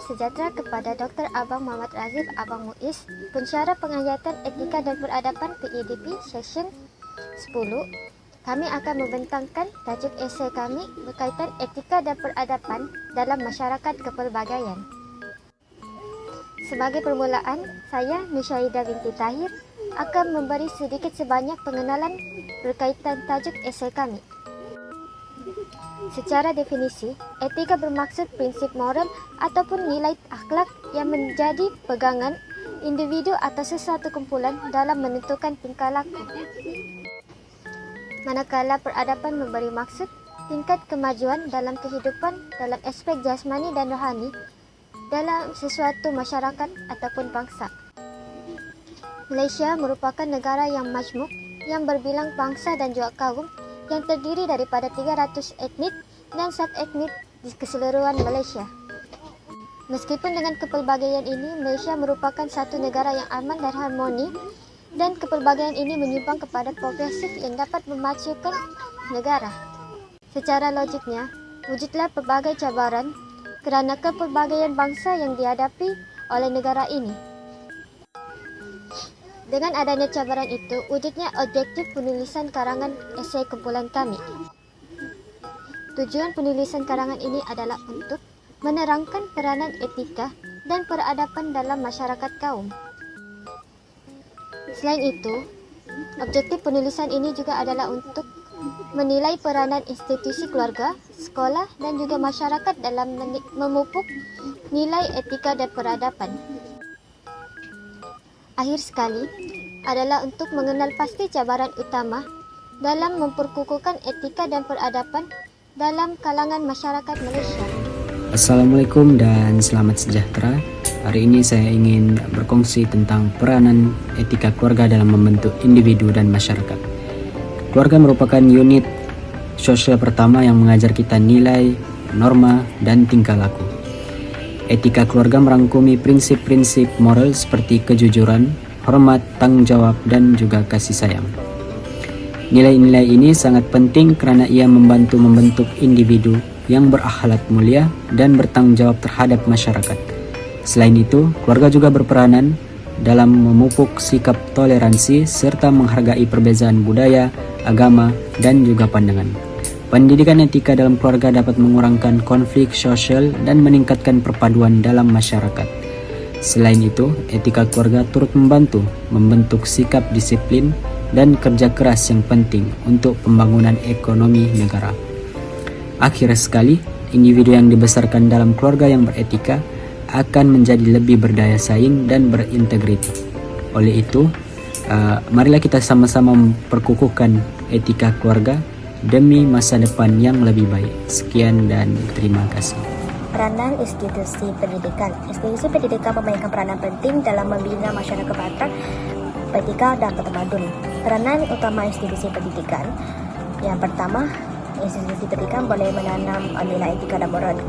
sejahtera kepada Dr. Abang Muhammad Razif Abang Muiz, pensyarah penghayatan etika dan peradaban PEDP session 10. Kami akan membentangkan tajuk esei kami berkaitan etika dan peradaban dalam masyarakat kepelbagaian. Sebagai permulaan, saya Nusyahidah binti Tahir akan memberi sedikit sebanyak pengenalan berkaitan tajuk esei kami. Secara definisi, etika bermaksud prinsip moral ataupun nilai akhlak yang menjadi pegangan individu atau sesuatu kumpulan dalam menentukan tingkah laku. Manakala peradaban memberi maksud tingkat kemajuan dalam kehidupan dalam aspek jasmani dan rohani dalam sesuatu masyarakat ataupun bangsa. Malaysia merupakan negara yang majmuk yang berbilang bangsa dan juga kaum yang terdiri daripada 300 etnik dan sub-etnik di keseluruhan Malaysia. Meskipun dengan kepelbagaian ini, Malaysia merupakan satu negara yang aman dan harmoni, dan kepelbagaian ini menyumbang kepada progresif yang dapat memajukan negara. Secara logiknya, wujudlah pelbagai cabaran kerana kepelbagaian bangsa yang dihadapi oleh negara ini. Dengan adanya cabaran itu, wujudnya objektif penulisan karangan esei kumpulan kami. Tujuan penulisan karangan ini adalah untuk menerangkan peranan etika dan peradaban dalam masyarakat kaum. Selain itu, objektif penulisan ini juga adalah untuk menilai peranan institusi keluarga, sekolah dan juga masyarakat dalam memupuk nilai etika dan peradaban. Akhir sekali adalah untuk mengenal pasti cabaran utama dalam memperkukuhkan etika dan peradaban dalam kalangan masyarakat Malaysia. Assalamualaikum dan selamat sejahtera. Hari ini saya ingin berkongsi tentang peranan etika keluarga dalam membentuk individu dan masyarakat. Keluarga merupakan unit sosial pertama yang mengajar kita nilai, norma, dan tingkah laku. Etika keluarga merangkumi prinsip-prinsip moral seperti kejujuran, hormat, tanggung jawab, dan juga kasih sayang. Nilai-nilai ini sangat penting kerana ia membantu membentuk individu yang berakhlak mulia dan bertanggung jawab terhadap masyarakat. Selain itu, keluarga juga berperanan dalam memupuk sikap toleransi serta menghargai perbezaan budaya, agama, dan juga pandangan. Pendidikan etika dalam keluarga dapat mengurangkan konflik sosial dan meningkatkan perpaduan dalam masyarakat. Selain itu, etika keluarga turut membantu membentuk sikap disiplin dan kerja keras yang penting untuk pembangunan ekonomi negara. Akhir sekali, individu yang dibesarkan dalam keluarga yang beretika akan menjadi lebih berdaya saing dan berintegritas. Oleh itu, marilah kita sama-sama memperkukuhkan etika keluarga demi masa depan yang lebih baik. Sekian dan terima kasih. Peranan institusi pendidikan. Institusi pendidikan memainkan peranan penting dalam membina masyarakat batak, etika dan bertamadun. Peranan utama institusi pendidikan. Yang pertama, institusi pendidikan boleh menanam nilai etika dan moral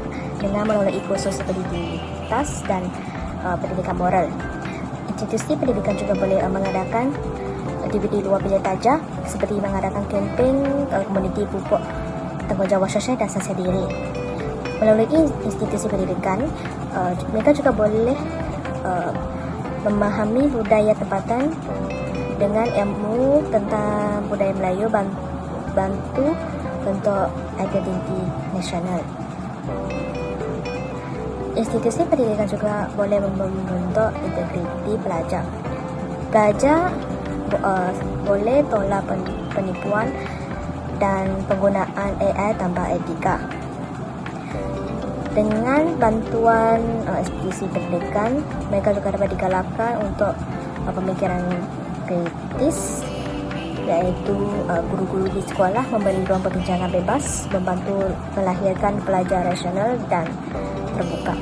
dengan melalui kursus pendidikas dan pendidikan moral. Institusi pendidikan juga boleh mengadakan aktiviti luar bilik tajah seperti mengadakan kempen komuniti pupuk tanggungjawab sosial dan sosial diri. Melalui institusi pendidikan, mereka juga boleh memahami budaya tempatan dengan ilmu tentang budaya Melayu, bantu bentuk identiti nasional. Institusi pendidikan juga boleh membentuk integriti pelajar. Pelajar boleh tolak penipuan dan penggunaan AI tanpa etika. Dengan bantuan institusi pendidikan, mereka juga dapat digalakkan untuk pemikiran kritis, iaitu guru-guru di sekolah memberi ruang perbincangan bebas, membantu melahirkan pelajar rasional dan terbuka.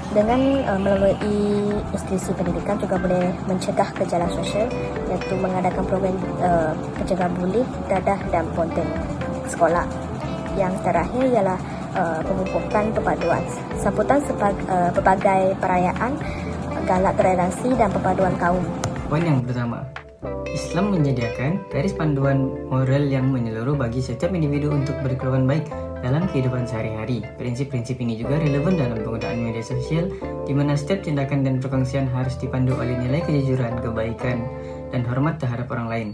Dengan melalui institusi pendidikan juga boleh mencegah kejahatan sosial, iaitu mengadakan program pencegahan buli, dadah dan ponteng sekolah. Yang terakhir ialah pemupukan perpaduan. Sambutan pelbagai perayaan, galak toleransi dan perpaduan kaum. Poin yang pertama, Islam menyediakan garis panduan moral yang menyeluruh bagi setiap individu untuk berkelakuan baik dalam kehidupan sehari-hari. Prinsip-prinsip ini juga relevan dalam penggunaan media sosial, di mana setiap tindakan dan perkongsian harus dipandu oleh nilai kejujuran, kebaikan, dan hormat terhadap orang lain.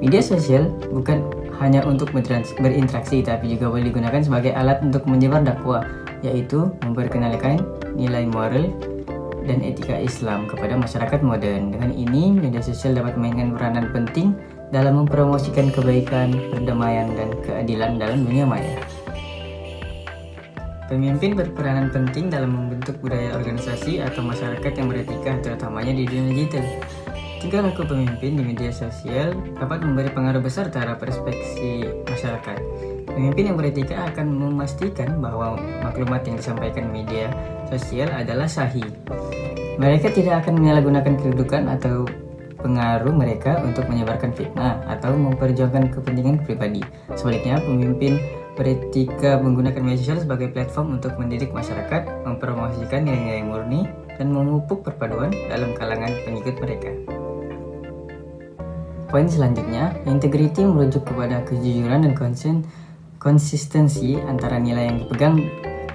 Media sosial bukan hanya untuk berinteraksi, tapi juga boleh digunakan sebagai alat untuk menyebar dakwah, yaitu memperkenalkan nilai moral dan etika Islam kepada masyarakat modern. Dengan ini, media sosial dapat memainkan peranan penting dalam mempromosikan kebaikan, perdamaian, dan keadilan dalam dunia maya. Pemimpin berperanan penting dalam membentuk budaya organisasi atau masyarakat yang beretika, terutamanya di dunia digital. Tingkah laku pemimpin di media sosial dapat memberi pengaruh besar terhadap perspektif masyarakat. Pemimpin yang beretika akan memastikan bahwa maklumat yang disampaikan media sosial adalah sahih. Mereka tidak akan menyalahgunakan kedudukan atau pengaruh mereka untuk menyebarkan fitnah atau memperjuangkan kepentingan pribadi. Sebaliknya, pemimpin beretika menggunakan media sosial sebagai platform untuk mendidik masyarakat, mempromosikan nilai-nilai murni, dan memupuk perpaduan dalam kalangan pengikut mereka. Poin selanjutnya, integriti merujuk kepada kejujuran dan konsistensi antara nilai yang dipegang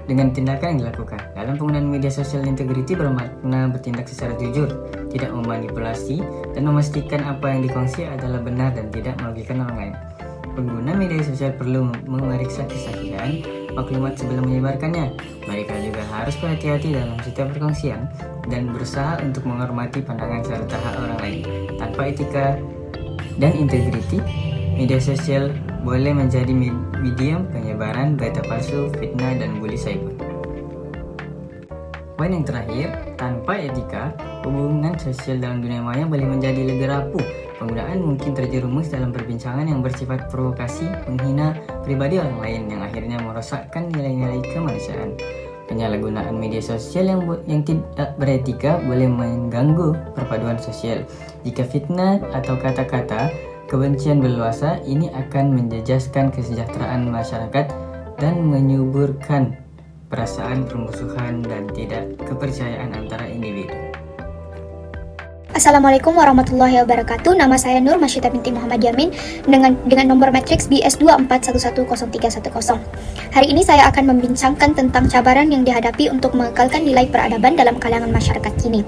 dengan tindakan yang dilakukan. Dalam penggunaan media sosial, integriti bermakna bertindak secara jujur, tidak memanipulasi, dan memastikan apa yang dikongsi adalah benar dan tidak merugikan orang lain. Pengguna media sosial perlu memeriksa kesahihan maklumat sebelum menyebarkannya. Mereka juga harus berhati-hati dalam setiap perkongsian dan berusaha untuk menghormati pandangan serta hak orang lain. Tanpa etika dan integriti, media sosial boleh menjadi medium penyebaran berita palsu, fitnah, dan bully cyber. Poin yang terakhir, tanpa etika, hubungan sosial dalam dunia maya boleh menjadi lega rapuh. Penggunaan mungkin terjerumus dalam perbincangan yang bersifat provokasi, menghina pribadi orang lain, yang akhirnya merosakkan nilai-nilai kemanusiaan. Penyalahgunaan media sosial yang tidak beretika boleh mengganggu perpaduan sosial. Jika fitnah atau kata-kata kebencian berluasa, ini akan menjejaskan kesejahteraan masyarakat dan menyuburkan perasaan permusuhan dan tidak kepercayaan antara individu. Assalamualaikum warahmatullahi wabarakatuh. Nama saya Nur Masyita binti Muhammad Yamin dengan nomor matriks BS241103110. Hari ini saya akan membincangkan tentang cabaran yang dihadapi untuk mengekalkan nilai peradaban dalam kalangan masyarakat kini.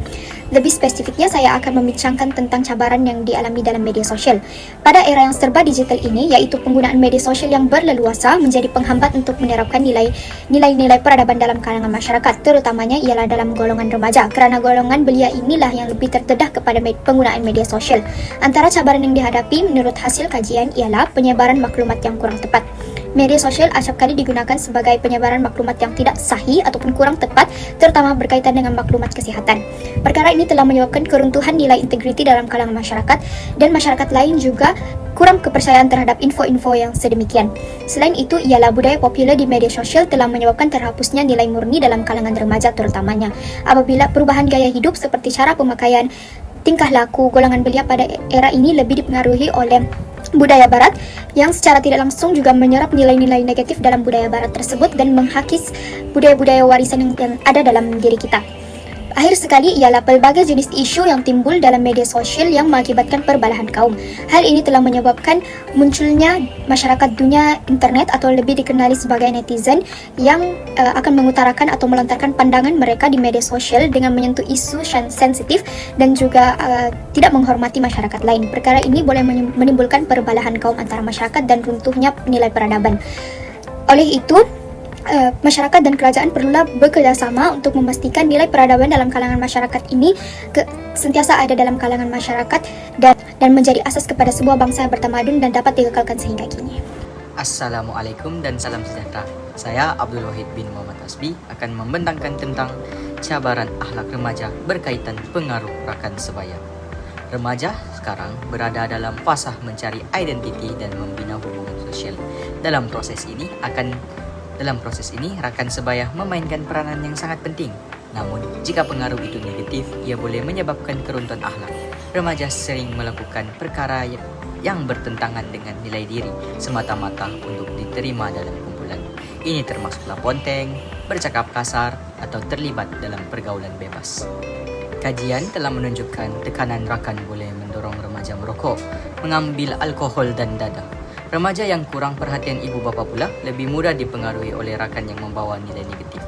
Lebih spesifiknya, saya akan membincangkan tentang cabaran yang dialami dalam media sosial. Pada era yang serba digital ini, yaitu penggunaan media sosial yang berleluasa menjadi penghambat untuk menerapkan nilai-nilai peradaban dalam kalangan masyarakat, terutamanya ialah dalam golongan remaja, kerana golongan belia inilah yang lebih terdedah kepada penggunaan media sosial. Antara cabaran yang dihadapi menurut hasil kajian ialah penyebaran maklumat yang kurang tepat. Media sosial acap kali digunakan sebagai penyebaran maklumat yang tidak sahih ataupun kurang tepat, terutama berkaitan dengan maklumat kesihatan. Perkara ini telah menyebabkan keruntuhan nilai integriti dalam kalangan masyarakat, dan masyarakat lain juga kurang kepercayaan terhadap info-info yang sedemikian. Selain itu, ialah budaya populer di media sosial telah menyebabkan terhapusnya nilai murni dalam kalangan remaja terutamanya. Apabila perubahan gaya hidup seperti cara pemakaian, tingkah laku golongan belia pada era ini lebih dipengaruhi oleh budaya barat yang secara tidak langsung juga menyerap nilai-nilai negatif dalam budaya barat tersebut dan menghakis budaya-budaya warisan yang ada dalam diri kita. Akhir sekali ialah pelbagai jenis isu yang timbul dalam media sosial yang mengakibatkan perbalahan kaum. Hal ini telah menyebabkan munculnya masyarakat dunia internet atau lebih dikenali sebagai netizen yang akan mengutarakan atau melontarkan pandangan mereka di media sosial dengan menyentuh isu sensitif dan juga tidak menghormati masyarakat lain. Perkara ini boleh menimbulkan perbalahan kaum antara masyarakat dan runtuhnya nilai peradaban. Oleh itu, masyarakat dan kerajaan perlulah bekerjasama untuk memastikan nilai peradaban dalam kalangan masyarakat ini sentiasa ada dalam kalangan masyarakat dan menjadi asas kepada sebuah bangsa yang bertamadun dan dapat dikekalkan sehingga kini. Assalamualaikum dan salam sejahtera. Saya Abdul Wahid bin Muhammad Asbi akan membentangkan tentang cabaran akhlak remaja berkaitan pengaruh rakan sebaya. Remaja sekarang berada dalam fasa mencari identiti dan membina hubungan sosial. Dalam proses ini, rakan sebaya memainkan peranan yang sangat penting. Namun, jika pengaruh itu negatif, ia boleh menyebabkan keruntuhan akhlak. Remaja sering melakukan perkara yang bertentangan dengan nilai diri semata-mata untuk diterima dalam kumpulan. Ini termasuklah ponteng, bercakap kasar, atau terlibat dalam pergaulan bebas. Kajian telah menunjukkan tekanan rakan boleh mendorong remaja merokok, mengambil alkohol dan dadah. Remaja yang kurang perhatian ibu bapa pula lebih mudah dipengaruhi oleh rakan yang membawa nilai negatif.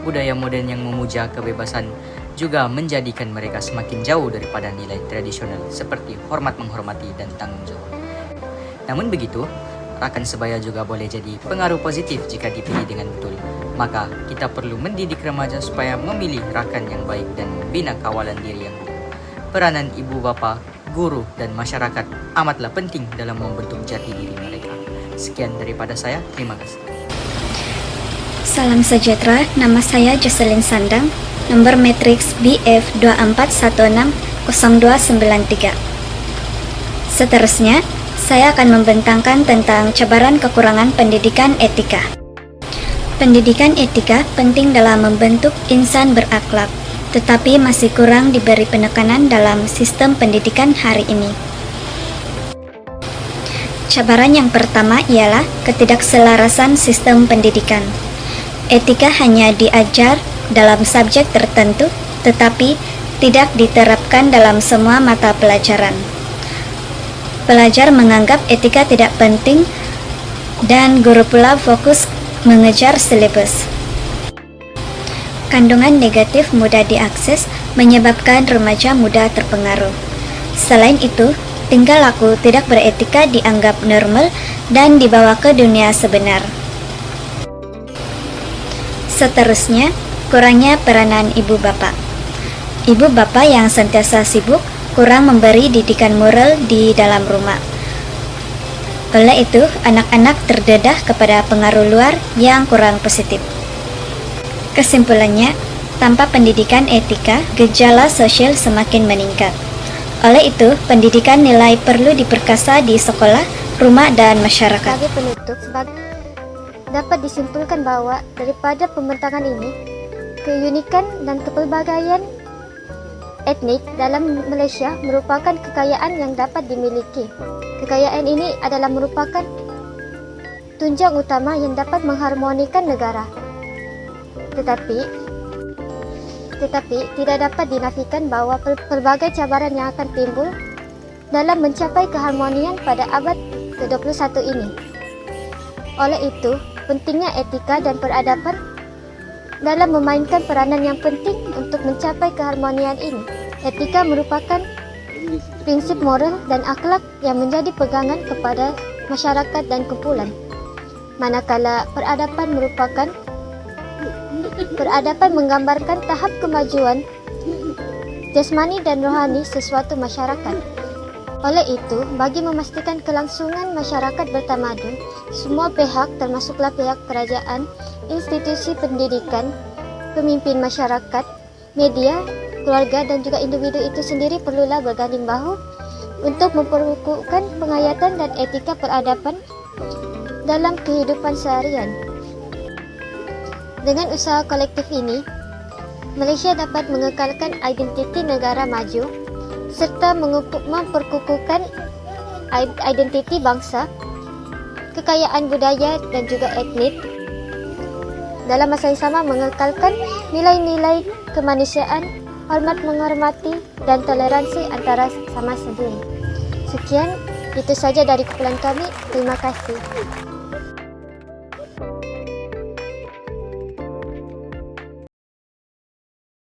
Budaya moden yang memuja kebebasan juga menjadikan mereka semakin jauh daripada nilai tradisional seperti hormat menghormati dan tanggung jawab. Namun begitu, rakan sebaya juga boleh jadi pengaruh positif jika dipilih dengan betul. Maka kita perlu mendidik remaja supaya memilih rakan yang baik dan membina kawalan diri yang kuat. Peranan ibu bapa, guru, dan masyarakat amatlah penting dalam membentuk jati diri mereka. Sekian daripada saya, terima kasih. Salam sejahtera, nama saya Jocelyn Sandang, nomor matriks BF 24160293. Seterusnya, saya akan membentangkan tentang cabaran kekurangan pendidikan etika. Pendidikan etika penting dalam membentuk insan berakhlak, tetapi masih kurang diberi penekanan dalam sistem pendidikan hari ini. Cabaran yang pertama ialah ketidakselarasan sistem pendidikan. Etika hanya diajar dalam subjek tertentu, tetapi tidak diterapkan dalam semua mata pelajaran. Pelajar menganggap etika tidak penting, dan guru pula fokus mengejar silabus. Kandungan negatif mudah diakses menyebabkan remaja mudah terpengaruh. Selain itu, tingkah laku tidak beretika dianggap normal dan dibawa ke dunia sebenar. Seterusnya, kurangnya peranan ibu bapa. Ibu bapa yang sentiasa sibuk kurang memberi didikan moral di dalam rumah. Oleh itu, anak-anak terdedah kepada pengaruh luar yang kurang positif. Kesimpulannya, tanpa pendidikan etika, gejala sosial semakin meningkat. Oleh itu, pendidikan nilai perlu diperkasa di sekolah, rumah, dan masyarakat. Sebagai penutup, dapat disimpulkan bahwa daripada pembentangan ini, keunikan dan kepelbagaian etnik dalam Malaysia merupakan kekayaan yang dapat dimiliki. Kekayaan ini adalah merupakan tunjang utama yang dapat mengharmonikan negara. Tetapi tidak dapat dinafikan bahwa pelbagai cabaran yang akan timbul dalam mencapai keharmonian pada abad ke-21 ini. Oleh itu, pentingnya etika dan peradaban dalam memainkan peranan yang penting untuk mencapai keharmonian ini. Etika merupakan prinsip moral dan akhlak yang menjadi pegangan kepada masyarakat dan kumpulan. Manakala peradaban menggambarkan tahap kemajuan jasmani dan rohani sesuatu masyarakat. Oleh itu, bagi memastikan kelangsungan masyarakat bertamadun, semua pihak termasuklah pihak kerajaan, institusi pendidikan, pemimpin masyarakat, media, keluarga dan juga individu itu sendiri perlulah berganding bahu untuk memperkukuhkan penghayatan dan etika peradaban dalam kehidupan seharian. Dengan usaha kolektif ini, Malaysia dapat mengekalkan identiti negara maju serta memperkukuhkan identiti bangsa, kekayaan budaya dan juga etnik. Dalam masa yang sama mengekalkan nilai-nilai kemanusiaan, hormat menghormati, dan toleransi antara sama sendiri. Sekian, itu saja dari kumpulan kami. Terima kasih.